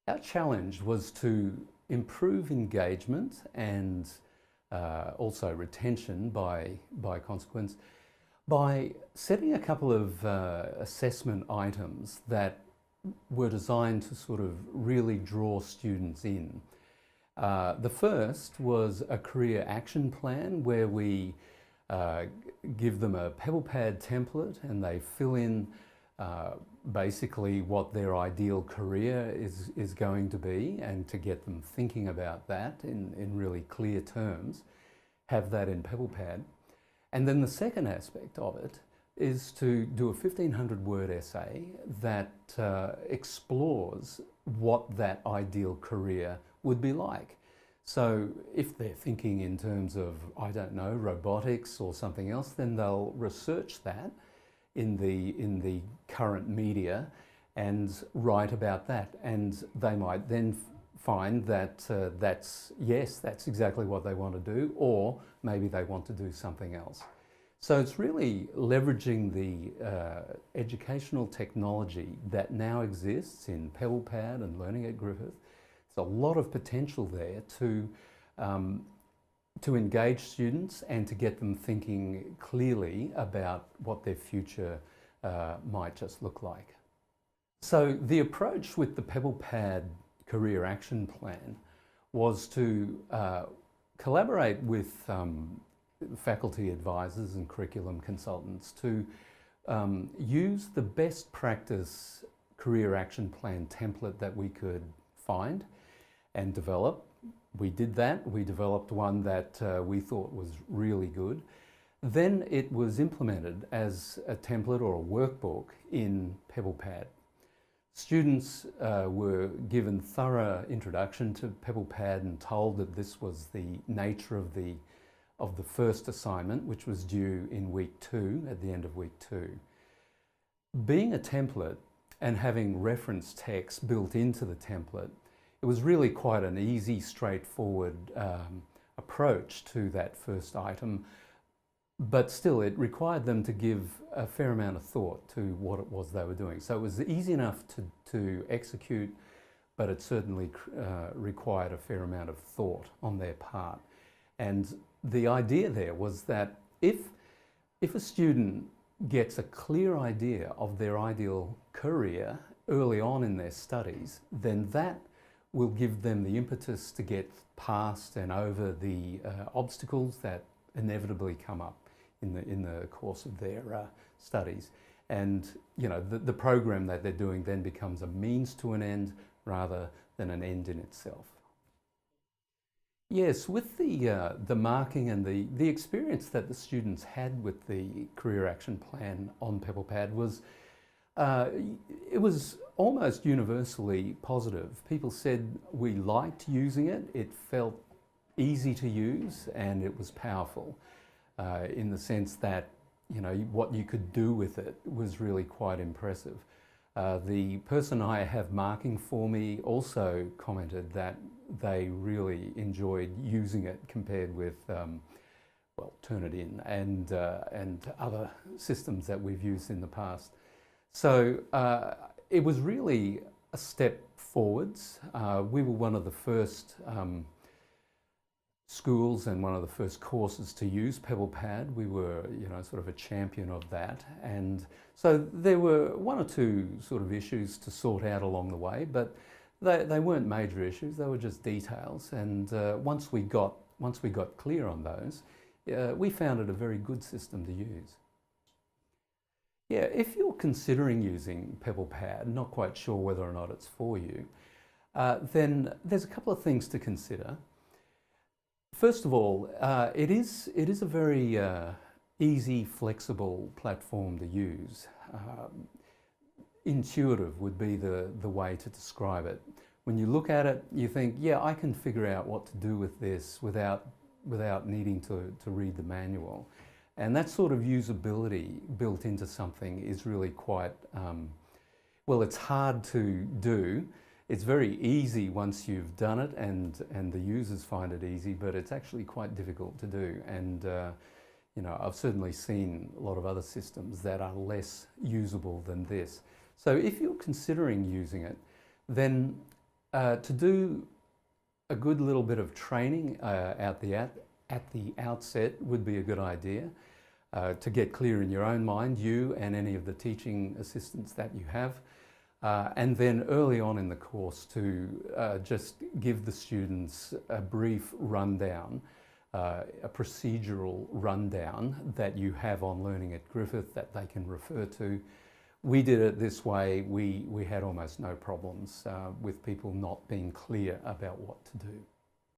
Our challenge was to improve engagement and also retention by consequence by setting a couple of assessment items that were designed to sort of really draw students in. The first was a career action plan where we give them a PebblePad template and they fill in basically what their ideal career is going to be, and to get them thinking about that in really clear terms, have that in PebblePad. And then the second aspect of it is to do a 1,500 word essay that explores what that ideal career would be like. So if they're thinking in terms of, I don't know, robotics or something else, then they'll research that in the current media and write about that. And they might then find that that's exactly what they want to do, or maybe they want to do something else. So it's really leveraging the educational technology that now exists in PebblePad and Learning at Griffith. There's a lot of potential there to engage students and to get them thinking clearly about what their future might just look like. So the approach with the PebblePad Career Action Plan was to collaborate with faculty advisors and curriculum consultants to use the best practice career action plan template that we could find and develop. We did that. We developed one that we thought was really good. Then it was implemented as a template or a workbook in PebblePad. Students were given thorough introduction to PebblePad and told that this was the nature of the first assignment, which was due in week 2, at the end of week 2. Being a template and having reference text built into the template, it was really quite an easy, straightforward approach to that first item, but still it required them to give a fair amount of thought to what it was they were doing. So it was easy enough to execute, but it certainly required a fair amount of thought on their part. And the idea there was that if a student gets a clear idea of their ideal career early on in their studies, then that will give them the impetus to get past and over the obstacles that inevitably come up in the course of their studies. And the program that they're doing then becomes a means to an end rather than an end in itself. Yes, with the marking and the experience that the students had with the career action plan on PebblePad was it was almost universally positive. People said we liked using it. It felt easy to use and it was powerful in the sense that what you could do with it was really quite impressive. The person I have marking for me also commented that they really enjoyed using it compared with well, Turnitin and other systems that we've used in the past. So it was really a step forwards. We were one of the first schools and one of the first courses to use PebblePad. We were, sort of a champion of that. And so there were one or two sort of issues to sort out along the way, but they weren't major issues. They were just details. And once we got clear on those, we found it a very good system to use. Yeah, if you're considering using PebblePad, not quite sure whether or not it's for you, then there's a couple of things to consider. First of all, it is a very easy, flexible platform to use. Intuitive would be the way to describe it. When you look at it, you think, yeah, I can figure out what to do with this without needing to read the manual. And that sort of usability built into something is really quite, well, it's hard to do. It's very easy once you've done it and the users find it easy, but it's actually quite difficult to do. And I've certainly seen a lot of other systems that are less usable than this. So if you're considering using it, then To do a good little bit of training at the outset would be a good idea. To get clear in your own mind, you and any of the teaching assistants that you have. And then early on in the course to just give the students a brief rundown, a procedural rundown that you have on learning at Griffith that they can refer to. We did it this way. We had almost no problems with people not being clear about what to do.